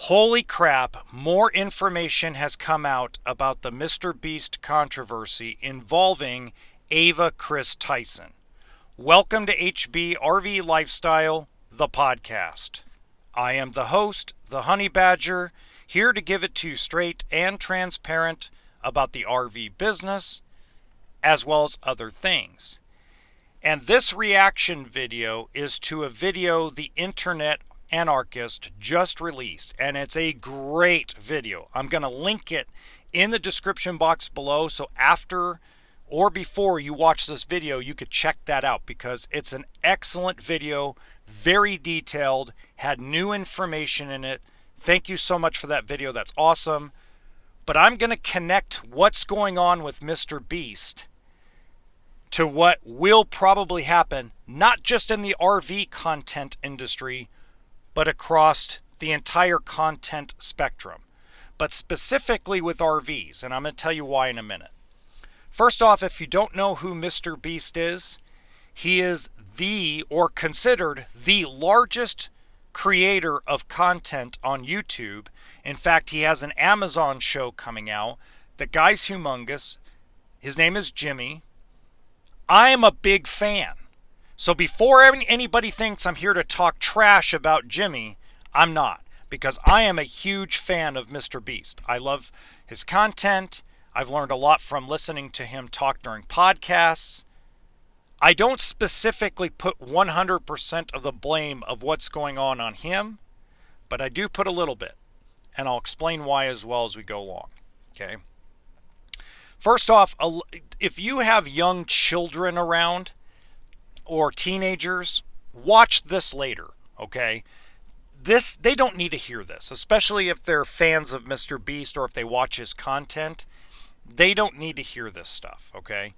Holy crap, more information has come out about the MrBeast controversy involving Kris Tyson. Welcome to hbrv Lifestyle, the podcast. I am the host, the Honey Badger, here to give it to you straight and transparent about the RV business, as well as other things. And this reaction video is to a video the internet anarchist just released, and it's a great video. I'm going to link it in the description box below, so after or before you watch this video you could check that out, because it's an excellent video, very detailed, had new information in it. Thank you so much for that video, that's awesome. But I'm going to connect what's going on with MrBeast to what will probably happen, not just in the RV content industry, but across the entire content spectrum, but specifically with RVs, and I'm going to tell you why in a minute. First off, if you don't know who MrBeast is, he is or considered the largest creator of content on YouTube. In fact, he has an Amazon show coming out. The guy's humongous. His name is Jimmy. I am a big fan. So before anybody thinks I'm here to talk trash about Jimmy, I'm not, because I am a huge fan of MrBeast. I love his content. I've learned a lot from listening to him talk during podcasts. I don't specifically put 100% of the blame of what's going on him, but I do put a little bit, and I'll explain why as well as we go along. Okay. First off, if you have young children around, or teenagers, watch this later, okay? They don't need to hear this, especially if they're fans of MrBeast or if they watch his content. They don't need to hear this stuff, okay?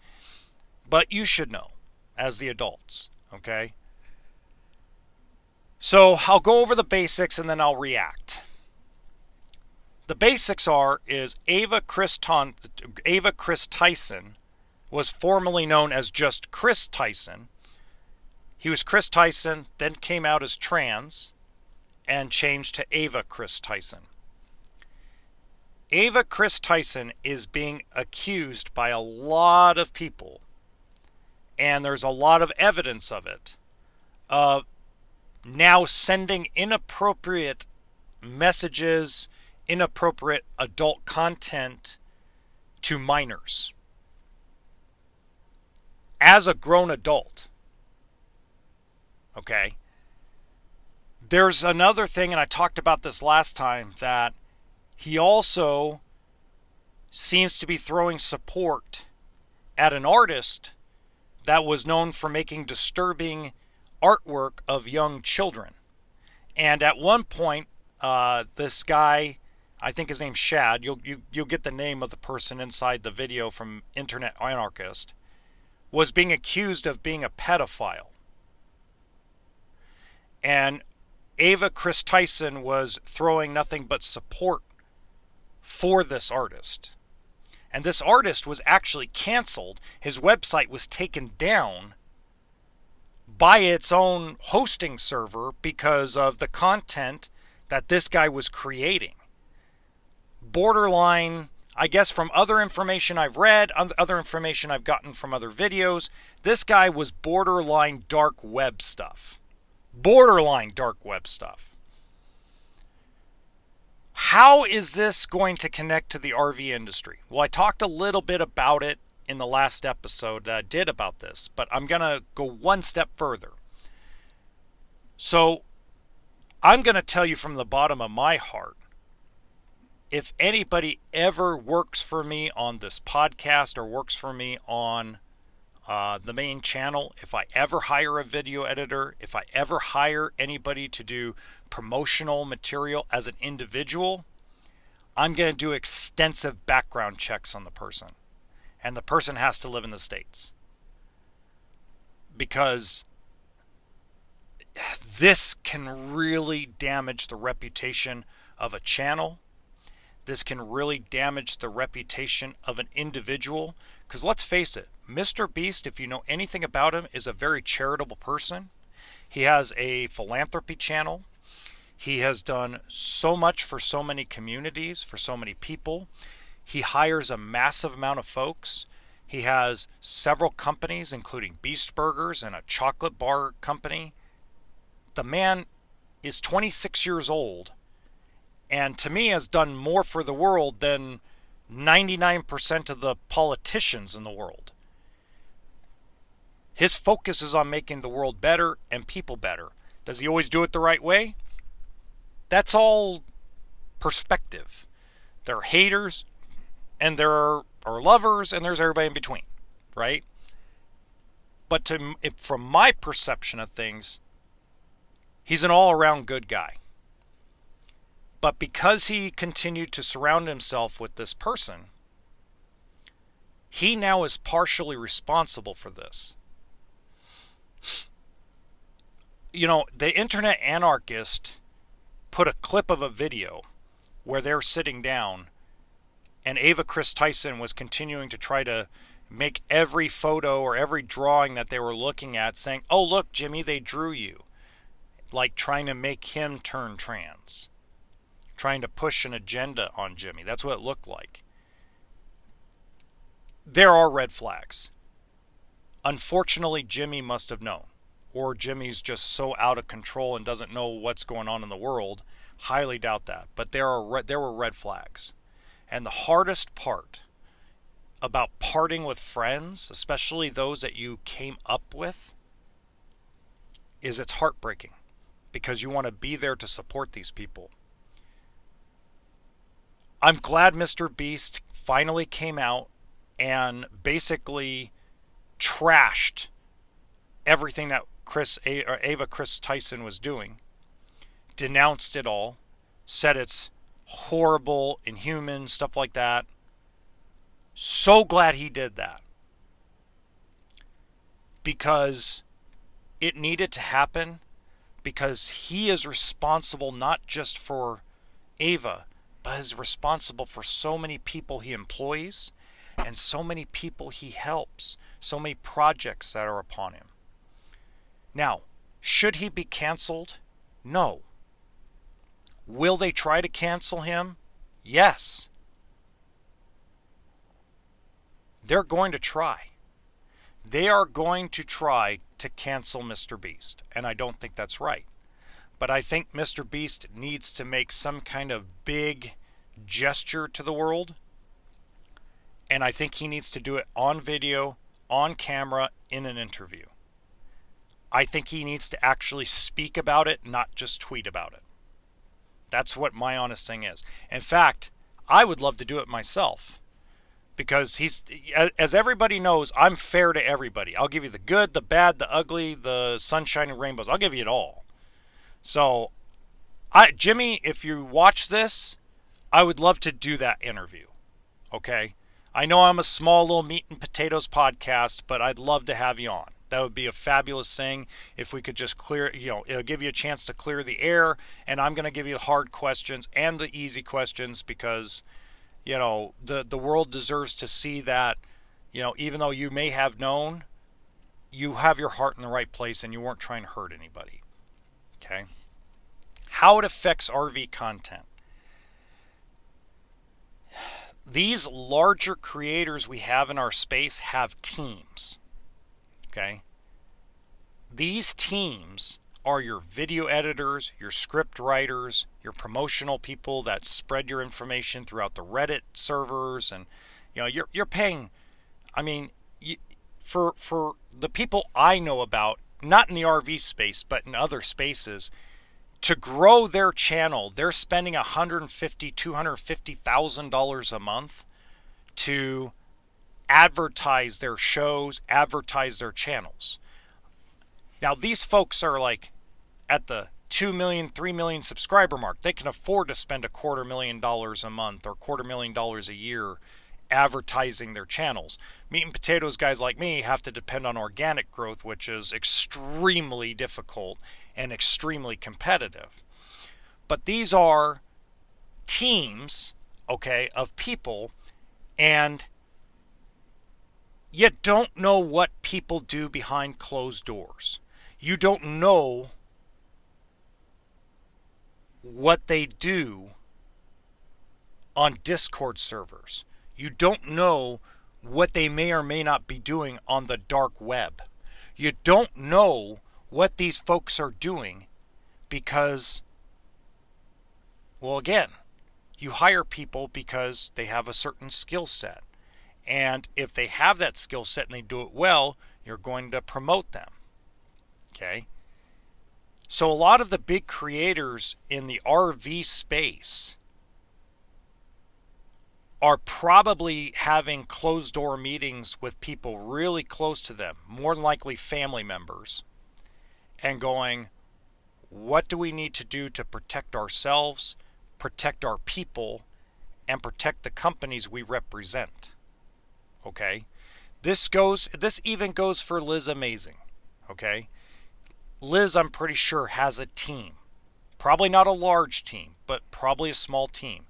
But you should know, as the adults, okay? So I'll go over the basics and then I'll react. The basics is Kris Tyson was formerly known as just Kris Tyson. He was Kris Tyson, then came out as trans, and changed to Kris Tyson. Kris Tyson is being accused by a lot of people, and there's a lot of evidence of it, of now sending inappropriate messages, inappropriate adult content to minors. As a grown adult. Okay. There's another thing, and I talked about this last time, that he also seems to be throwing support at an artist that was known for making disturbing artwork of young children. And at one point, this guy, I think his name's Shad, you'll get the name of the person inside the video from Internet Anarchist, was being accused of being a pedophile. And Kris Tyson was throwing nothing but support for this artist. And this artist was actually canceled. His website was taken down by its own hosting server because of the content that this guy was creating. Borderline, I guess from other information I've read, other information I've gotten from other videos, this guy was borderline dark web stuff. Borderline dark web stuff. How is this going to connect to the RV industry? Well, I talked a little bit about it in the last episode that I did about this, but I'm going to go one step further. So, I'm going to tell you from the bottom of my heart, if anybody ever works for me on this podcast or works for me on the main channel, if I ever hire a video editor, if I ever hire anybody to do promotional material as an individual, I'm going to do extensive background checks on the person. And the person has to live in the States. Because this can really damage the reputation of a channel. This can really damage the reputation of an individual. Because let's face it, MrBeast, if you know anything about him, is a very charitable person. He has a philanthropy channel. He has done so much for so many communities, for so many people. He hires a massive amount of folks. He has several companies, including Beast Burgers and a chocolate bar company. The man is 26 years old, and to me has done more for the world than 99% of the politicians in the world. His focus is on making the world better and people better. Does he always do it the right way? That's all perspective. There are haters, and there are lovers, and there's everybody in between, right? But from my perception of things, he's an all-around good guy. But because he continued to surround himself with this person, he now is partially responsible for this. You know, the internet anarchist put a clip of a video where they're sitting down and Kris Tyson was continuing to try to make every photo or every drawing that they were looking at saying, "Oh, look, Jimmy, they drew you." Like trying to make him turn trans. Trying to push an agenda on Jimmy. That's what it looked like. There are red flags. Unfortunately, Jimmy must have known. Or Jimmy's just so out of control and doesn't know what's going on in the world. Highly doubt that. But there were red flags. And the hardest part about parting with friends, especially those that you came up with, is it's heartbreaking. Because you want to be there to support these people. I'm glad MrBeast finally came out and basically trashed everything that Kris Tyson was doing, denounced it all, said it's horrible, inhuman, stuff like that. So glad he did that. Because it needed to happen, because he is responsible not just for Ava, but is responsible for so many people he employs and so many people he helps, so many projects that are upon him. Now, should he be canceled? No. Will they try to cancel him? Yes. They're going to try. They are going to try to cancel MrBeast, and I don't think that's right. But I think MrBeast needs to make some kind of big gesture to the world, and I think he needs to do it on video, on camera, in an interview. I think he needs to actually speak about it, not just tweet about it. That's what my honest thing is. In fact, I would love to do it myself. Because as everybody knows, I'm fair to everybody. I'll give you the good, the bad, the ugly, the sunshine and rainbows. I'll give you it all. So, Jimmy, if you watch this, I would love to do that interview. Okay? I know I'm a small little meat and potatoes podcast, but I'd love to have you on. That would be a fabulous thing if we could just clear, it'll give you a chance to clear the air, and I'm going to give you the hard questions and the easy questions because, the world deserves to see that, even though you may have known, you have your heart in the right place and you weren't trying to hurt anybody. Okay? How it affects RV content. These larger creators we have in our space have teams. Okay? These teams are your video editors, your script writers, your promotional people that spread your information throughout the Reddit servers, and you're paying. I mean, for the people I know about, not in the RV space but in other spaces, to grow their channel, they're spending $150,000, $250,000 a month to advertise their shows, advertise their channels. Now, these folks are like at the 2 million, 3 million subscriber mark. They can afford to spend $250,000 a month or $250,000 a year advertising their channels. Meat and potatoes guys like me have to depend on organic growth, which is extremely difficult and extremely competitive. But these are teams, okay, of people, and you don't know what people do behind closed doors. You don't know what they do on Discord servers. You don't know what they may or may not be doing on the dark web. You don't know what these folks are doing because, well, again, you hire people because they have a certain skill set. And if they have that skill set and they do it well, you're going to promote them. Okay? So a lot of the big creators in the RV space are probably having closed door meetings with people really close to them, more than likely family members, and going, what do we need to do to protect ourselves, protect our people, and protect the companies we represent? Okay? This even goes for Liz Amazing. Okay? Liz, I'm pretty sure, has a team. Probably not a large team, but probably a small team.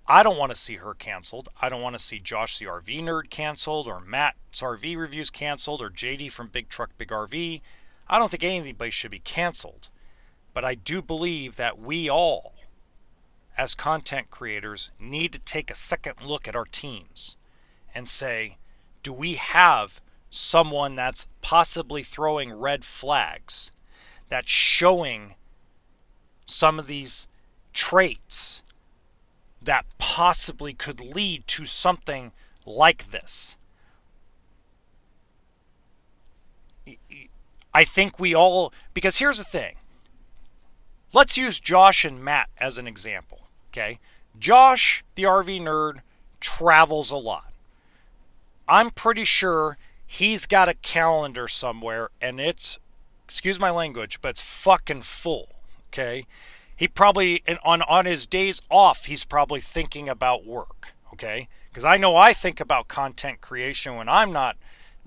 I don't want to see her canceled. I don't want to see Josh the RV Nerd canceled, or Matt's RV Reviews canceled, or JD from Big Truck Big RV. I don't think anybody should be canceled. But I do believe that we all, as content creators, need to take a second look at our teams and say, do we have someone that's possibly throwing red flags, that's showing some of these traits that possibly could lead to something like this? I think we all, because here's the thing. Let's use Josh and Matt as an example, okay? Josh, the RV nerd, travels a lot. I'm pretty sure he's got a calendar somewhere and it's, excuse my language, but it's fucking full, okay? He probably, on his days off, he's probably thinking about work, okay? Because I know I think about content creation when I'm not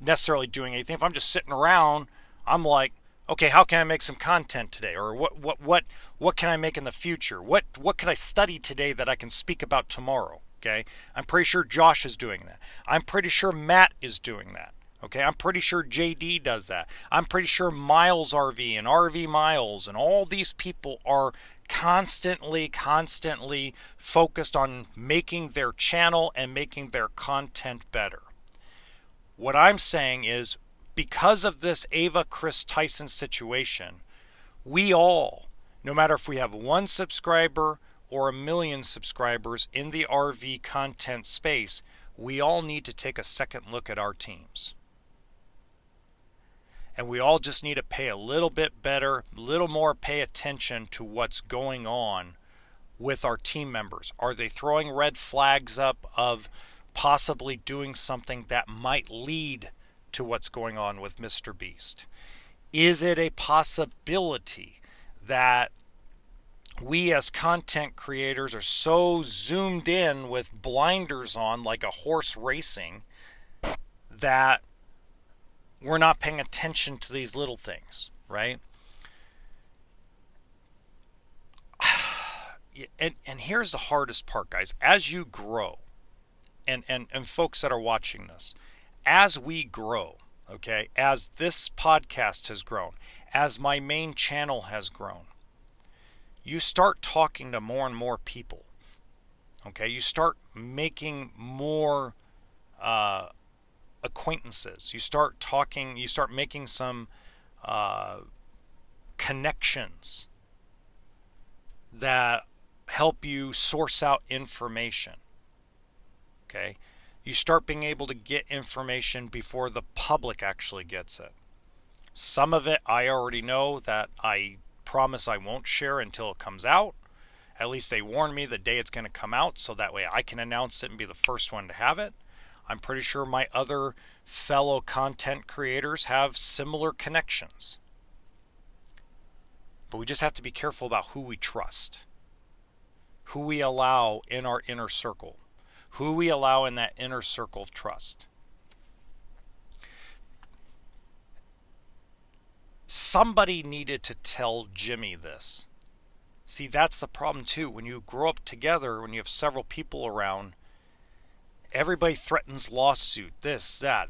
necessarily doing anything. If I'm just sitting around, I'm like, okay, how can I make some content today? Or what can I make in the future? What can I study today that I can speak about tomorrow? Okay? I'm pretty sure Josh is doing that. I'm pretty sure Matt is doing that. Okay, I'm pretty sure JD does that. I'm pretty sure Miles RV and RV Miles and all these people are constantly focused on making their channel and making their content better. What I'm saying is, because of this Kris Tyson situation, we all, no matter if we have 1 subscriber or 1 million subscribers in the RV content space, we all need to take a second look at our teams. And we all just need to pay a little bit better, a little more pay attention to what's going on with our team members. Are they throwing red flags up of possibly doing something that might lead to what's going on with MrBeast? Is it a possibility that we as content creators are so zoomed in with blinders on like a horse racing that we're not paying attention to these little things, right? And here's the hardest part, guys. As you grow, and folks that are watching this, as we grow, okay, as this podcast has grown, as my main channel has grown, you start talking to more and more people, okay? You start making more acquaintances. You start talking, you start making some connections that help you source out information, okay? You start being able to get information before the public actually gets it. Some of it I already know that I promise I won't share until it comes out. At least they warn me the day it's going to come out, so that way I can announce it and be the first one to have it. I'm pretty sure my other fellow content creators have similar connections. But we just have to be careful about who we trust, who we allow in our inner circle, who we allow in that inner circle of trust. Somebody needed to tell Jimmy this. See, that's the problem too. When you grow up together, when you have several people around, everybody threatens lawsuit, this, that.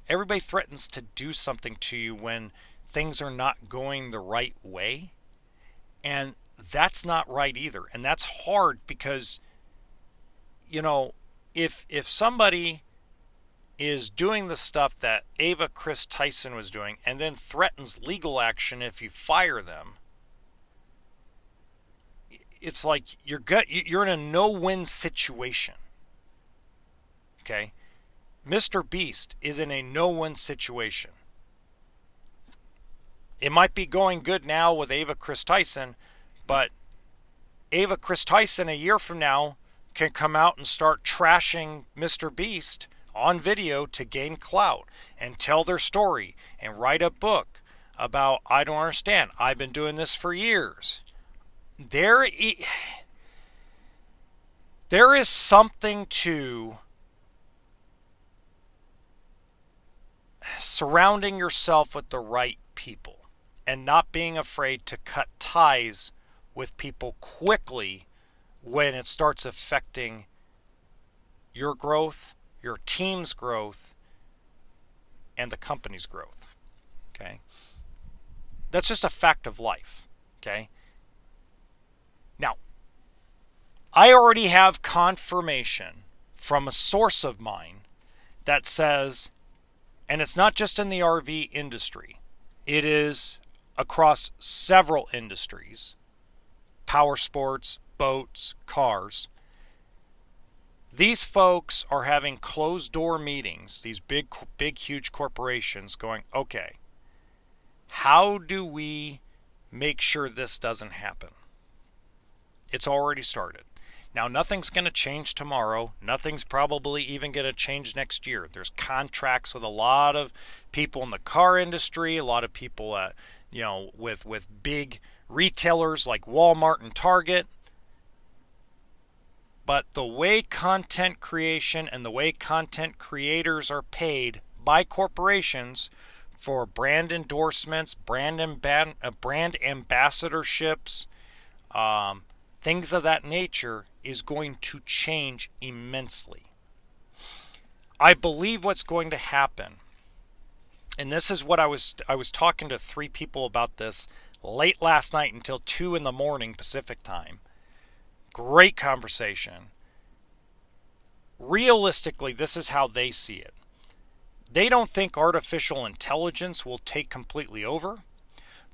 Everybody threatens to do something to you when things are not going the right way. And that's not right either. And that's hard because, you know, if somebody is doing the stuff that Kris Tyson was doing and then threatens legal action if you fire them, it's like you're in a no-win situation. Okay? MrBeast is in a no-win situation. It might be going good now with Kris Tyson, but Kris Tyson a year from now can come out and start trashing MrBeast on video to gain clout and tell their story and write a book about, I don't understand, I've been doing this for years. There is something to surrounding yourself with the right people and not being afraid to cut ties with people quickly when it starts affecting your growth, your team's growth, and the company's growth. Okay? That's just a fact of life. Okay? Now, I already have confirmation from a source of mine that says, and it's not just in the RV industry, it is across several industries, power sports, boats, cars. These folks are having closed door meetings, these big, huge corporations going, okay, how do we make sure this doesn't happen? It's already started. Now, nothing's going to change tomorrow. Nothing's probably even going to change next year. There's contracts with a lot of people in the car industry, a lot of people with big retailers like Walmart and Target. But the way content creation and the way content creators are paid by corporations for brand endorsements, brand ambassadorships, things of that nature is going to change immensely. I believe what's going to happen, and this is what I was talking to 3 people about this late last night until 2 in the morning Pacific time. Great conversation. Realistically, this is how they see it. They don't think artificial intelligence will take completely over.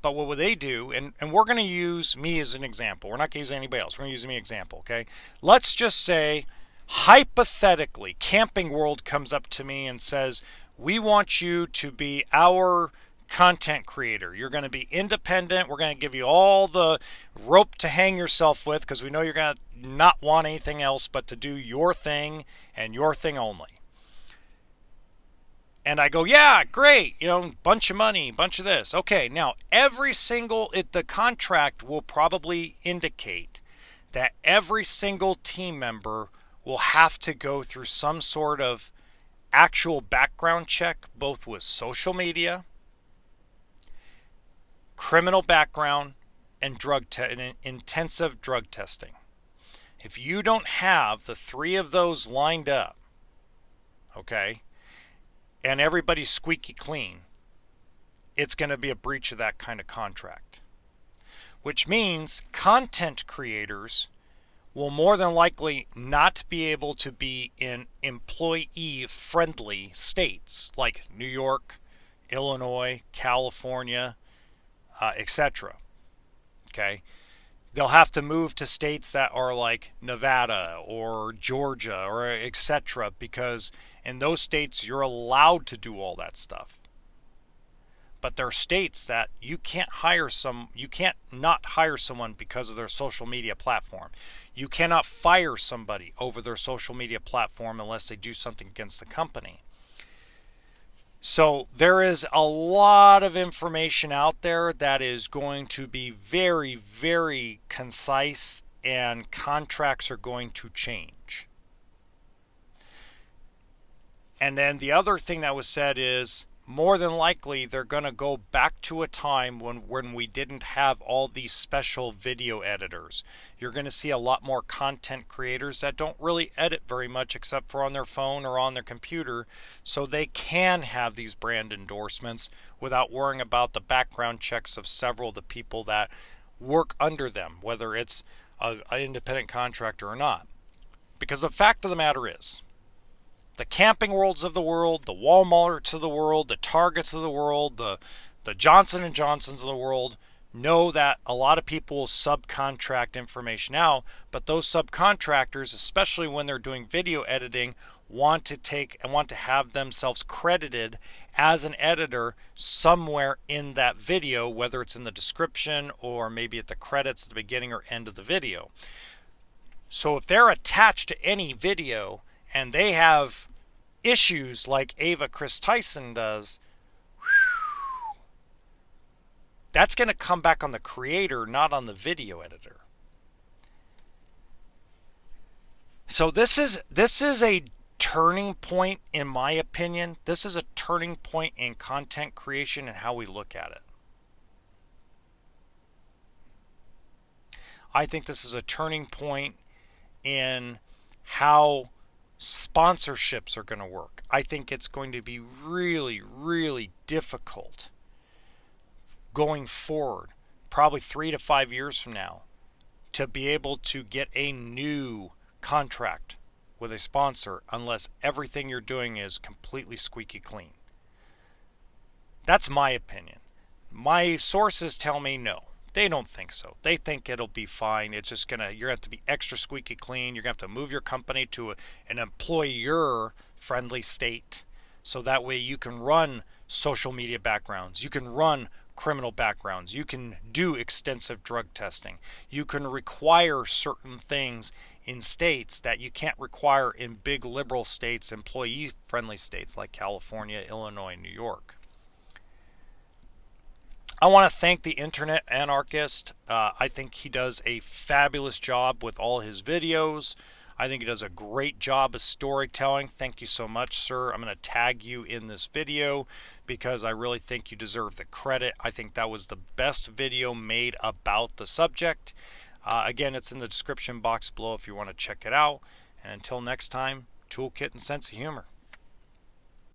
But what will they do, and we're going to use me as an example. We're not going to use anybody else. We're going to use me as an example, okay? Let's just say, hypothetically, Camping World comes up to me and says, we want you to be our content creator. You're going to be independent. We're going to give you all the rope to hang yourself with because we know you're going to not want anything else but to do your thing and your thing only. And I go, yeah, great, bunch of money, bunch of this. Okay, now the contract will probably indicate that every single team member will have to go through some sort of actual background check, both with social media, criminal background, and intensive drug testing. If you don't have the 3 of those lined up, okay, and everybody's squeaky clean, it's going to be a breach of that kind of contract. Which means content creators will more than likely not be able to be in employee-friendly states like New York, Illinois, California, etc. Okay? They'll have to move to states that are like Nevada or Georgia or etc. because in those states you're allowed to do all that stuff. But there are states that you can't not hire someone because of their social media platform. You cannot fire somebody over their social media platform unless they do something against the company. So there is a lot of information out there that is going to be very, very concise, and contracts are going to change. And then the other thing that was said is more than likely they're going to go back to a time when we didn't have all these special video editors. You're going to see a lot more content creators that don't really edit very much except for on their phone or on their computer, so they can have these brand endorsements without worrying about the background checks of several of the people that work under them, whether it's an independent contractor or not. Because the fact of the matter is, the Camping Worlds of the world, the Walmarts of the world, the Targets of the world, the Johnson & Johnsons of the world know that a lot of people will subcontract information out, but those subcontractors, especially when they're doing video editing, want to have themselves credited as an editor somewhere in that video, whether it's in the description or maybe at the credits at the beginning or end of the video. So if they're attached to any video and they have issues like Kris Tyson does, that's going to come back on the creator, not on the video editor. So this is a turning point, in my opinion. This is a turning point in content creation and how we look at it. I think this is a turning point in how sponsorships are going to work. I think it's going to be really, really difficult going forward, probably 3 to 5 years from now, to be able to get a new contract with a sponsor unless everything you're doing is completely squeaky clean. That's my opinion. My sources tell me no. They don't think so. They think it'll be fine. It's just you're going to have to be extra squeaky clean. You're going to have to move your company to an employer-friendly state, so that way you can run social media backgrounds. You can run criminal backgrounds. You can do extensive drug testing. You can require certain things in states that you can't require in big liberal states, employee-friendly states like California, Illinois, New York. I want to thank the Internet Anarchist. I think he does a fabulous job with all his videos. I think he does a great job of storytelling. Thank you so much, sir. I'm going to tag you in this video because I really think you deserve the credit. I think that was the best video made about the subject. Again, it's in the description box below if you want to check it out. And until next time, toolkit and sense of humor.